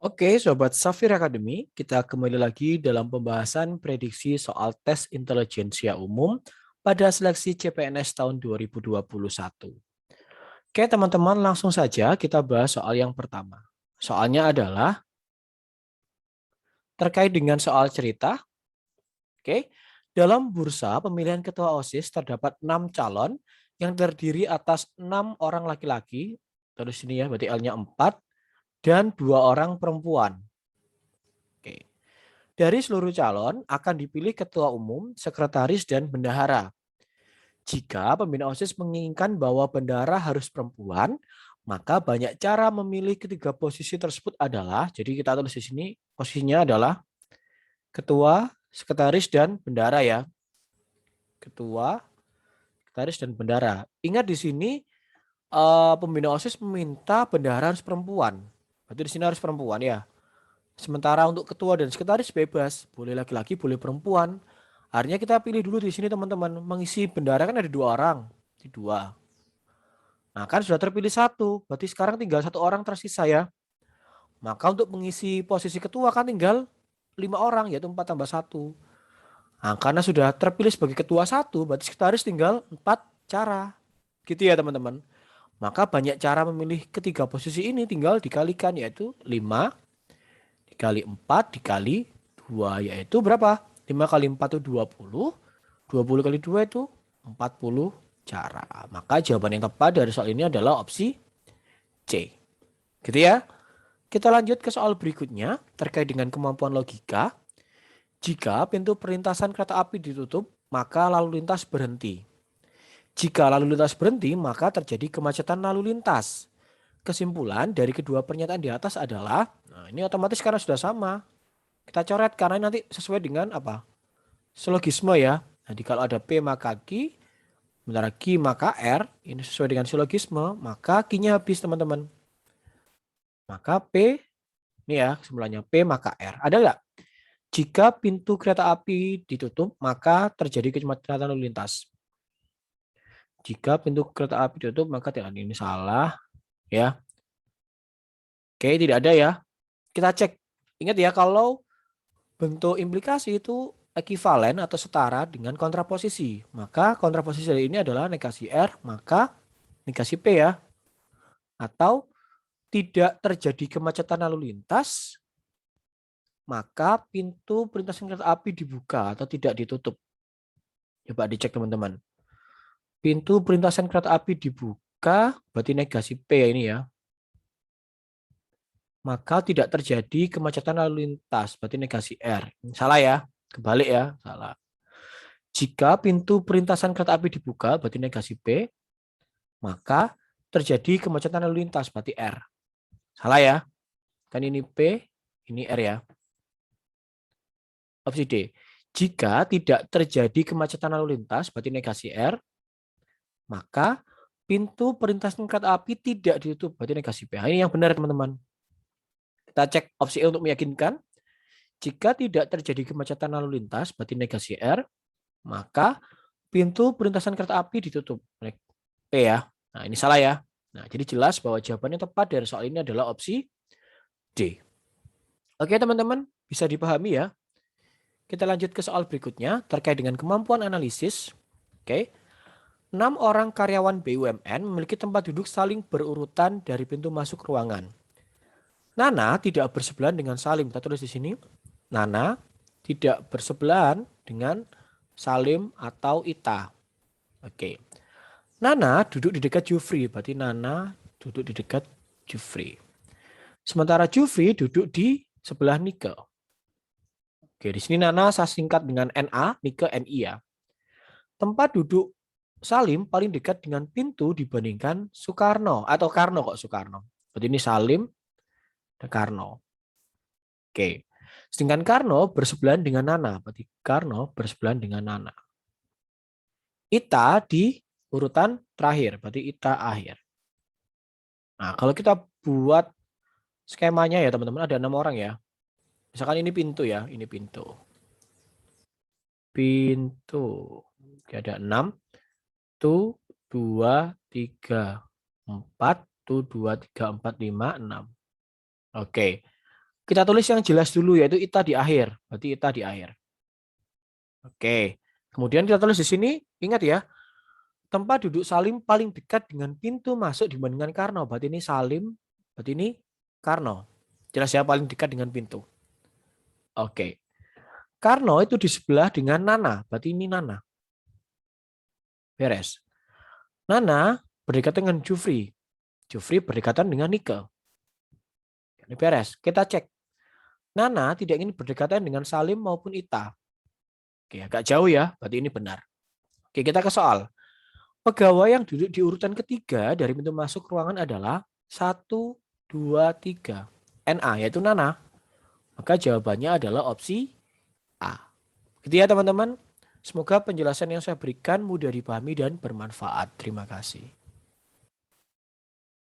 Oke, Sobat Safir Academy, kita kembali lagi dalam pembahasan prediksi soal tes intelijensia umum pada seleksi CPNS tahun 2021. Oke, teman-teman, langsung saja kita bahas soal yang pertama. Soalnya adalah terkait dengan soal cerita. Oke, dalam bursa pemilihan ketua OSIS terdapat 6 calon yang terdiri atas 6 orang laki-laki, terus ini ya, berarti L-nya 4, dan 2 orang perempuan. Oke. Dari seluruh calon akan dipilih ketua umum, sekretaris, dan bendahara. Jika pembina OSIS menginginkan bahwa bendahara harus perempuan, maka banyak cara memilih ketiga posisi tersebut adalah, jadi kita tulis di sini posisinya adalah ketua, sekretaris, dan bendahara ya. Ketua, sekretaris, dan bendahara. Ingat di sini pembina OSIS meminta bendahara harus perempuan. Berarti di sini harus perempuan ya. Sementara untuk ketua dan sekretaris bebas, boleh laki-laki, boleh perempuan. Artinya kita pilih dulu di sini teman-teman, mengisi bendahara kan ada 2 orang, di 2. Nah kan sudah terpilih 1, berarti sekarang tinggal 1 orang tersisa ya. Maka untuk mengisi posisi ketua kan tinggal 5 orang, yaitu 4 tambah 1. Nah karena sudah terpilih sebagai ketua 1, berarti sekretaris tinggal 4 cara. Gitu ya teman-teman. Maka banyak cara memilih ketiga posisi ini tinggal dikalikan, yaitu 5 dikali 4 dikali 2, yaitu berapa? 5 kali 4 itu 20. 20 kali 2 itu 40 cara. Maka jawaban yang tepat dari soal ini adalah opsi C. Gitu ya. Kita lanjut ke soal berikutnya terkait dengan kemampuan logika. Jika pintu perlintasan kereta api ditutup, maka lalu lintas berhenti. Jika lalu lintas berhenti, maka terjadi kemacetan lalu lintas. Kesimpulan dari kedua pernyataan di atas adalah, nah ini otomatis karena sudah sama. Kita coret karena nanti sesuai dengan apa? Silogisme ya. Jadi kalau ada P maka Q, sementara Q maka R, ini sesuai dengan silogisme, maka Q-nya habis teman-teman. Maka P, ini ya kesimpulannya P maka R. Ada nggak? Jika pintu kereta api ditutup, maka terjadi kemacetan lalu lintas. Jika pintu kereta api ditutup, maka tidak, ini salah ya. Oke, tidak ada ya. Kita cek. Ingat ya, kalau bentuk implikasi itu ekuivalen atau setara dengan kontraposisi. Maka kontraposisi dari ini adalah negasi R, maka negasi P ya. Atau tidak terjadi kemacetan lalu lintas, maka pintu perlintasan kereta api dibuka atau tidak ditutup. Coba dicek teman-teman. Pintu perlintasan kereta api dibuka, berarti negasi P ya ini ya. Maka tidak terjadi kemacetan lalu lintas, berarti negasi R. Salah ya, kebalik ya, salah. Jika pintu perlintasan kereta api dibuka, berarti negasi P, maka terjadi kemacetan lalu lintas, berarti R. Salah ya, kan ini P, ini R ya. Opsi D. Jika tidak terjadi kemacetan lalu lintas, berarti negasi R, maka pintu perlintasan kereta api tidak ditutup, berarti negasi P. Ini yang benar teman-teman. Kita cek opsi E untuk meyakinkan. Jika tidak terjadi kemacetan lalu lintas, berarti negasi R, maka pintu perlintasan kereta api ditutup. P ya. Nah, ini salah ya. Nah, jadi jelas bahwa jawabannya tepat dari soal ini adalah opsi D. Oke, teman-teman, bisa dipahami ya. Kita lanjut ke soal berikutnya terkait dengan kemampuan analisis. Oke. 6 orang karyawan BUMN memiliki tempat duduk saling berurutan dari pintu masuk ruangan. Nana tidak bersebelahan dengan Salim. Kita tulis di sini. Nana tidak bersebelahan dengan Salim atau Ita. Oke. Nana duduk di dekat Jufri. Berarti Nana duduk di dekat Jufri. Sementara Jufri duduk di sebelah Nike. Oke, di sini Nana saya singkat dengan NA, Nike NI ya. Tempat duduk Salim paling dekat dengan pintu dibandingkan Soekarno. Atau Karno kok Soekarno. Berarti ini Salim dan Karno. Oke. Sedangkan Karno bersebelahan dengan Nana. Berarti Karno bersebelahan dengan Nana. Ita di urutan terakhir. Berarti Ita akhir. Nah, kalau kita buat skemanya ya teman-teman, ada 6 orang ya. Misalkan ini pintu ya. Ini pintu. Pintu. Oke, ada 6. Tuh, 2, 3, 4. Tuh, 2, 3, 4, 5, 6. Oke. Kita tulis yang jelas dulu, yaitu Ita di akhir. Berarti Ita di akhir. Oke. Kemudian kita tulis di sini, ingat ya, tempat duduk Salim paling dekat dengan pintu masuk dibandingkan Karno. Berarti ini Salim, berarti ini Karno. Jelas ya, paling dekat dengan pintu. Oke. Karno itu di sebelah dengan Nana. Berarti ini Nana. Beres. Nana berdekatan dengan Jufri. Jufri berdekatan dengan Nike. Ini beres. Kita cek. Nana tidak ingin berdekatan dengan Salim maupun Ita. Oke, agak jauh ya. Berarti ini benar. Oke, kita ke soal. Pegawai yang duduk di urutan ketiga dari pintu masuk ruangan adalah 1, 2, 3. NA, yaitu Nana. Maka jawabannya adalah opsi A. Gitu ya teman-teman. Semoga penjelasan yang saya berikan mudah dipahami dan bermanfaat. Terima kasih.